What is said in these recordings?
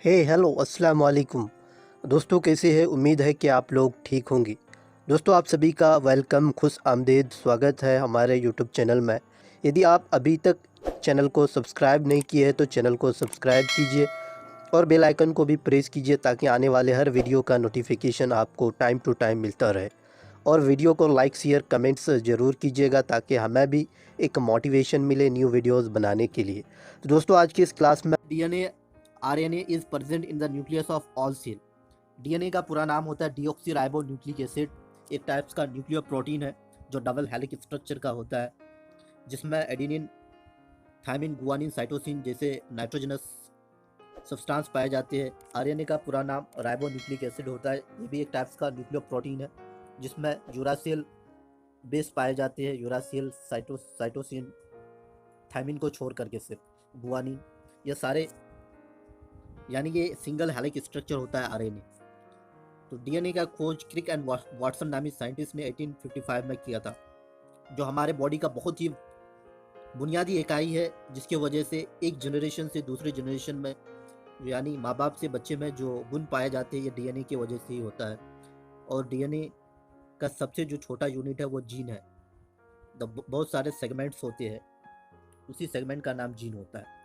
Hello अस्सलाम वालेकुम। दोस्तों कैसे हैं? उम्मीद है कि आप लोग ठीक होंगे। दोस्तों आप सभी का वेलकम, खुश आमदीद स्वागत है हमारे यूट्यूब चैनल में। यदि आप अभी तक चैनल को सब्सक्राइब नहीं किए हैं तो चैनल को सब्सक्राइब कीजिए और बेल आइकन को भी प्रेस कीजिए ताकि आने वाले हर वीडियो का नोटिफिकेशन आपको टाइम टू टाइम मिलता रहे। और वीडियो को लाइक शेयर कमेंट्स ज़रूर कीजिएगा ताकि हमें भी एक मोटिवेशन मिले न्यू वीडियोज़ बनाने के लिए। तो दोस्तों आज की इस क्लास में DNA RNA is present in the nucleus of all cell. DNA का पूरा नाम होता है डीऑक्सी न्यूक्लिक एसिड। एक टाइप्स का न्यूक्लियर प्रोटीन है जो डबल हेलिक स्ट्रक्चर का होता है, जिसमें एडेनिन, थायमिन, गुआनिन, साइटोसिन जैसे नाइट्रोजनस सब्सटेंस पाए जाते हैं। आरएनए का पूरा नाम राइबो न्यूक्लिक एसिड होता है। ये भी एक टाइप्स का न्यूक्लियर प्रोटीन है जिसमें यूरासिल बेस पाए जाते हैं। यूरासिल, साइटोसिन, थायमिन को छोड़ करके सिर्फ गुआनिन, ये सारे, यानी ये सिंगल हेलिक स्ट्रक्चर होता है आरएनए। तो डीएनए का खोज क्रिक एंड वाटसन नामी साइंटिस्ट ने 1855 में किया था, जो हमारे बॉडी का बहुत ही बुनियादी इकाई है, जिसकी वजह से एक जनरेशन से दूसरे जनरेशन में, यानी माँ बाप से बच्चे में जो गुण पाए जाते हैं ये डीएनए की वजह से ही होता है। और डीएनए का सबसे जो छोटा यूनिट है वो जीन है। बहुत सारे सेगमेंट्स होते हैं, उसी सेगमेंट का नाम जीन होता है।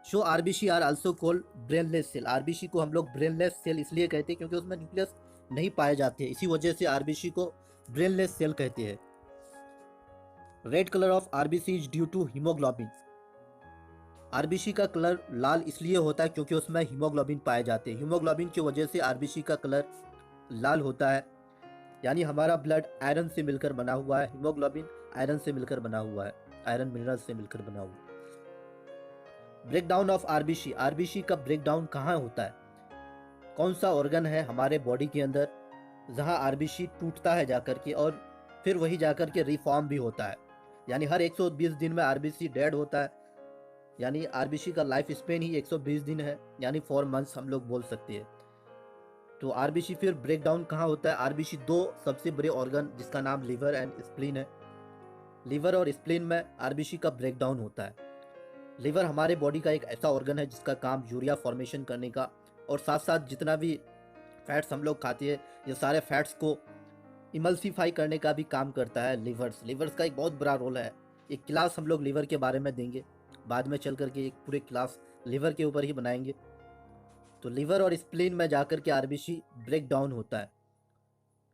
So RBC are also called brainless cell. RBC को हम लोग ब्रेनलेस सेल इसलिए कहते हैं क्योंकि उसमें न्यूक्लियस नहीं पाए जाते हैं, इसी वजह से आरबीसी को ब्रेनलेस सेल कहते हैं। Red colour of RBC is due to haemoglobin. RBC का कलर लाल इसलिए होता है क्योंकि उसमें हीमोग्लोबिन पाए जाते हैं। हीमोग्लोबिन की वजह से आरबीसी का कलर लाल होता है, यानी हमारा ब्लड आयरन से मिलकर बना हुआ है। हीमोग्लोबिन आयरन से मिलकर बना हुआ है, आयरन मिनरल से मिलकर बना हुआ है। Breakdown of RBC. आरबीसी का ब्रेकडाउन कहाँ होता है? कौन सा ऑर्गन है हमारे बॉडी के अंदर जहाँ आरबीसी टूटता है जाकर के और फिर वही जाकर के रिफॉर्म भी होता है? यानी हर 120 दिन में आरबीसी डेड होता है, यानी आरबीसी का लाइफ स्पेन ही 120 दिन है, यानी 4 मंथ्स हम लोग बोल सकते हैं। तो आरबीसी फिर ब्रेकडाउन कहाँ होता है? आरबीसी दो सबसे बड़े ऑर्गन जिसका नाम लीवर एंड स्प्लीन है, लीवर और स्प्लीन में आरबीसी का ब्रेकडाउन होता है। लीवर हमारे बॉडी का एक ऐसा ऑर्गन है जिसका काम यूरिया फॉर्मेशन करने का और साथ साथ जितना भी फैट्स हम लोग खाते हैं ये सारे फैट्स को इमल्सिफाई करने का भी काम करता है। लिवर्स का एक बहुत बड़ा रोल है। एक क्लास हम लोग लीवर के बारे में देंगे, बाद में चल करके एक पूरे क्लास लीवर के ऊपर ही बनाएंगे। तो लीवर और स्प्लीन में जाकर के आरबीसी ब्रेक डाउन होता है।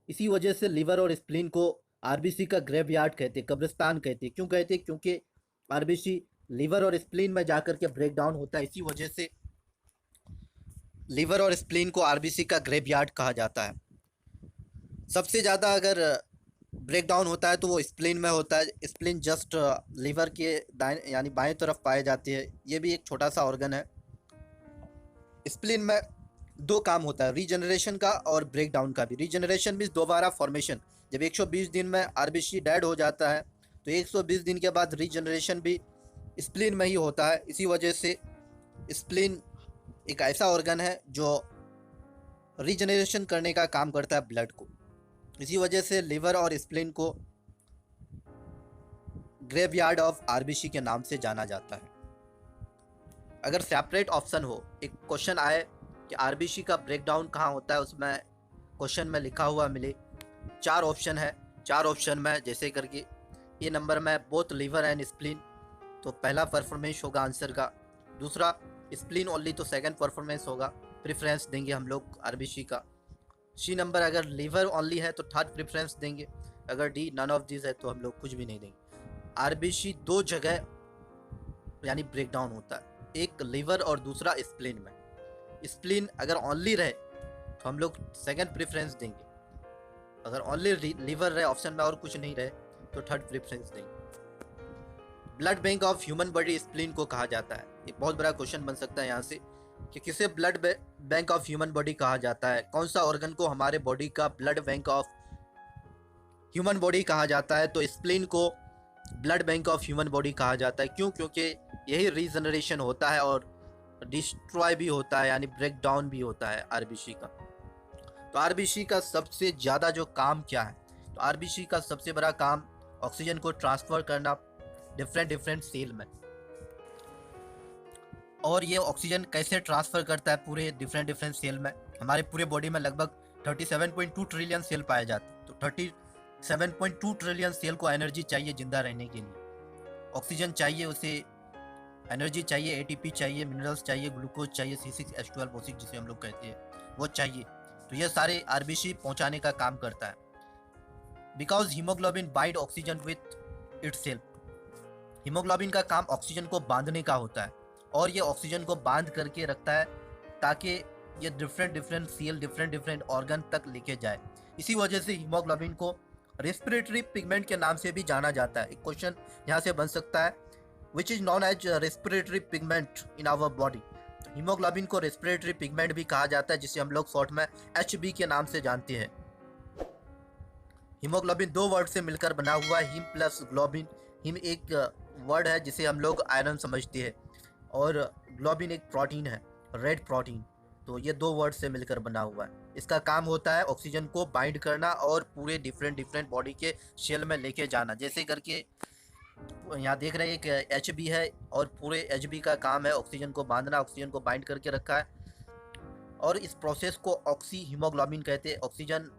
इसी वजह से लीवर और स्प्लीन को आरबीसी का ग्रेवयार्ड कहते हैं, कब्रिस्तान कहते हैं। क्यों कहते हैं? क्योंकि आरबीसी लीवर और स्प्लीन में जाकर के ब्रेक डाउन होता है, इसी वजह से लीवर और स्प्लीन को आरबीसी का ग्रेवयार्ड कहा जाता है। सबसे ज़्यादा अगर ब्रेक डाउन होता है तो वो स्प्लीन में होता है। स्प्लीन जस्ट लीवर के दाएं यानी बाएं तरफ पाए जाती है। ये भी एक छोटा सा ऑर्गन है। स्प्लीन में दो काम होता है, रीजनरेशन का और ब्रेक डाउन का भी। रीजनरेशन मीन्स दोबारा फॉर्मेशन। जब 120 दिन में आरबीसी डेड हो जाता है तो 120 दिन के बाद रीजनरेशन भी स्प्लीन में ही होता है। इसी वजह से स्प्लीन एक ऐसा ऑर्गन है जो रीजनरेशन करने का काम करता है ब्लड को। इसी वजह से लिवर और स्प्लीन को ग्रेवयार्ड ऑफ आरबीसी के नाम से जाना जाता है। अगर सेपरेट ऑप्शन हो, एक क्वेश्चन आए कि आरबीसी का ब्रेकडाउन कहाँ होता है, उसमें क्वेश्चन में लिखा हुआ मिले 4 ऑप्शन है। 4 ऑप्शन में जैसे करके ये नंबर में बोथ लिवर एंड स्प्लीन, तो पहला परफॉर्मेंस होगा आंसर का। दूसरा स्प्लीन ओनली, तो सेकंड परफॉर्मेंस होगा। प्रेफरेंस देंगे हम लोग आरबीसी का। सी नंबर अगर लिवर ओनली है तो थर्ड प्रेफरेंस देंगे। अगर डी नन ऑफ दिस है तो हम लोग कुछ भी नहीं देंगे। आरबीसी 2 जगह यानी ब्रेकडाउन होता है, एक लिवर और दूसरा स्प्लीन में। स्प्लीन अगर ओनली रहे तो हम लोग सेकंड प्रेफरेंस देंगे। अगर ओनली लिवर रहे ऑप्शन में और कुछ नहीं रहे तो थर्ड प्रेफरेंस देंगे। Blood bank of human body spleen को कहा जाता है। एक बहुत बड़ा क्वेश्चन बन सकता है यहाँ से कि किसे blood bank of human body कहा जाता है। कौन सा ऑर्गन को हमारे बॉडी का blood bank of human body कहा जाता है? तो स्प्लीन को blood bank of human body कहा जाता है। क्यों? क्योंकि यही रीजनरेशन होता है और डिस्ट्रॉय भी होता है, यानी ब्रेक डाउन भी होता है आरबीसी का। तो आरबीसी का सबसे ज़्यादा जो काम क्या है? तो आरबीसी का सबसे बड़ा काम ऑक्सीजन को ट्रांसफ़र करना डिफरेंट सेल में। और ये ऑक्सीजन कैसे ट्रांसफ़र करता है पूरे डिफरेंट डिफरेंट सेल में। हमारे पूरे बॉडी में लगभग 37.2 ट्रिलियन सेल पाए जाते हैं, तो 37.2 ट्रिलियन सेल को एनर्जी चाहिए जिंदा रहने के लिए। ऑक्सीजन चाहिए, उसे एनर्जी चाहिए, एटीपी चाहिए, मिनरल्स चाहिए, ग्लूकोज चाहिए, C6H12O6 जिसे हम लोग कहते हैं वो चाहिए। तो ये सारे आरबीसी पहुंचाने का काम करता है। Because haemoglobin bind oxygen with itself. Haemoglobin का काम ऑक्सीजन को बांधने का होता है और ये ऑक्सीजन को बांध करके रखता है ताकि ये different different cell different different organ तक लेके जाए। इसी वजह से हीमोग्लोबिन को रेस्पिरेटरी पिगमेंट के नाम से भी जाना जाता है। एक क्वेश्चन यहाँ से बन सकता है, which is known as respiratory pigment in our body. Haemoglobin को रेस्पिरेटरी पिगमेंट भी कहा जाता है, जिसे हम लोग शॉर्ट में HB के नाम से जानते हैं। हीमोग्लोबिन दो वर्ड से मिलकर बना हुआ है, हीम प्लस ग्लोबिन। हीम एक वर्ड है जिसे हम लोग आयरन समझते हैं और ग्लोबिन एक प्रोटीन है, रेड प्रोटीन। तो ये दो वर्ड से मिलकर बना हुआ है। इसका काम होता है ऑक्सीजन को बाइंड करना और पूरे डिफरेंट डिफरेंट बॉडी के सेल में लेके जाना। जैसे करके यहाँ देख रहे हैं एक HB है और पूरे HB का काम है ऑक्सीजन को बांधना, ऑक्सीजन को बाइंड करके रखा है। और इस प्रोसेस को ऑक्सी हीमोग्लोबिन कहते हैं। ऑक्सीजन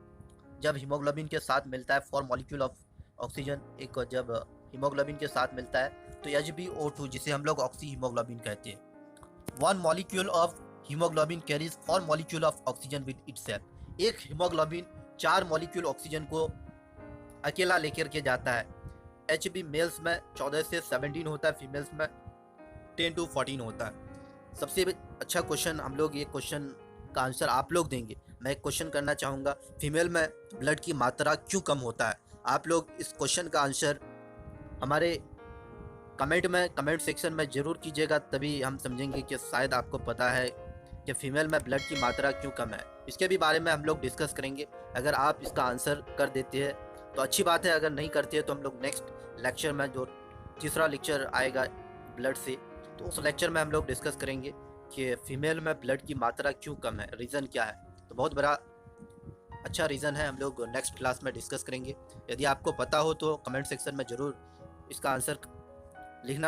जब हीमोग्लोबिन के साथ मिलता है, 4 मॉलिक्यूल ऑफ ऑक्सीजन एक जब हीमोग्लोबिन के साथ मिलता है तो HbO2 जिसे हम लोग ऑक्सी हीमोग्लोबिन कहते हैं। 1 molecule of haemoglobin carries 4 molecule of oxygen with itself. एक हीमोग्लोबिन 4 मॉलिक्यूल ऑक्सीजन को अकेला लेकर के जाता है। HB मेल्स में 14 से 17 होता है, फीमेल्स में 10 to 14 होता है। सबसे अच्छा क्वेश्चन हम लोग, ये क्वेश्चन का आंसर आप लोग देंगे। मैं एक क्वेश्चन करना चाहूँगा, फीमेल में ब्लड की मात्रा क्यों कम होता है? आप लोग इस क्वेश्चन का आंसर हमारे कमेंट सेक्शन में ज़रूर कीजिएगा, तभी हम समझेंगे कि शायद आपको पता है कि फीमेल में ब्लड की मात्रा क्यों कम है। इसके भी बारे में हम लोग डिस्कस करेंगे। अगर आप इसका आंसर कर देते हैं तो अच्छी बात है, अगर नहीं करते हैं तो हम लोग नेक्स्ट लेक्चर में, जो तीसरा लेक्चर आएगा ब्लड से, तो उस लेक्चर में हम लोग डिस्कस करेंगे कि फीमेल में ब्लड की मात्रा क्यों कम है, रीज़न क्या है। तो बहुत बड़ा अच्छा रीज़न है, हम लोग नेक्स्ट क्लास में डिस्कस करेंगे। यदि आपको पता हो तो कमेंट सेक्शन में ज़रूर इसका आंसर लिखना।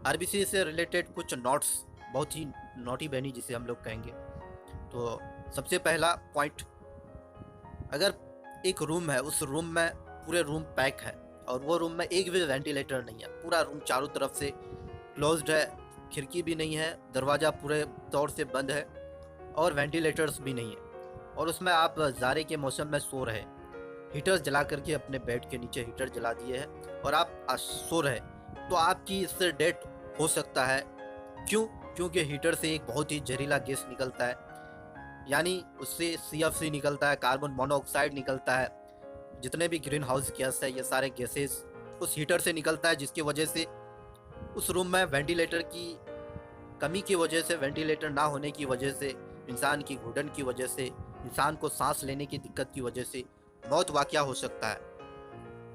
आरबीसी से रिलेटेड कुछ नोट्स, बहुत ही नोटी बहनी जिसे हम लोग कहेंगे। तो सबसे पहला पॉइंट, अगर एक रूम है, उस रूम में पूरे रूम पैक है और वो रूम में एक भी वेंटिलेटर नहीं है, पूरा रूम चारों तरफ से क्लोज्ड है, खिड़की भी नहीं है, दरवाज़ा पूरे तौर से बंद है और वेंटिलेटर्स भी नहीं है, और उसमें आप जाड़े के मौसम में सो रहे, हीटर्स जला करके अपने बेड के नीचे हीटर जला दिए हैं और आप सो रहे, तो आपकी इससे डेथ हो सकता है। क्यों? क्योंकि हीटर से एक बहुत ही जहरीला गैस निकलता है, यानी उससे CFC निकलता है, कार्बन मोनोऑक्साइड निकलता है, जितने भी ग्रीन हाउस गैस है, ये सारे गैसेस उस हीटर से निकलता है, जिसकी वजह से उस रूम में वेंटिलेटर की कमी की वजह से, वेंटिलेटर ना होने की वजह से, इंसान की घुटन की वजह से, इंसान को सांस लेने की दिक्कत की वजह से मौत वाक़या हो सकता है।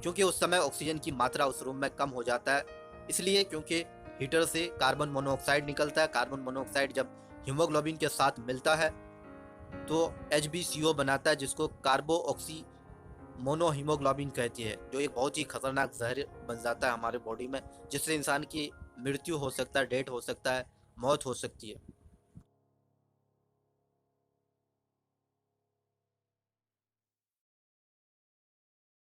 क्योंकि उस समय ऑक्सीजन की मात्रा उस रूम में कम हो जाता है, इसलिए क्योंकि हीटर से कार्बन मोनोऑक्साइड निकलता है। कार्बन मोनोऑक्साइड जब हीमोग्लोबिन के साथ मिलता है तो HbCO बनाता है, जिसको कार्बो ऑक्सी मोनो हीमोग्लोबिन कहती है, जो एक बहुत ही खतरनाक जहर बन जाता है हमारे बॉडी में, जिससे इंसान की मृत्यु हो सकता है, डेथ हो सकता है, मौत हो सकती है।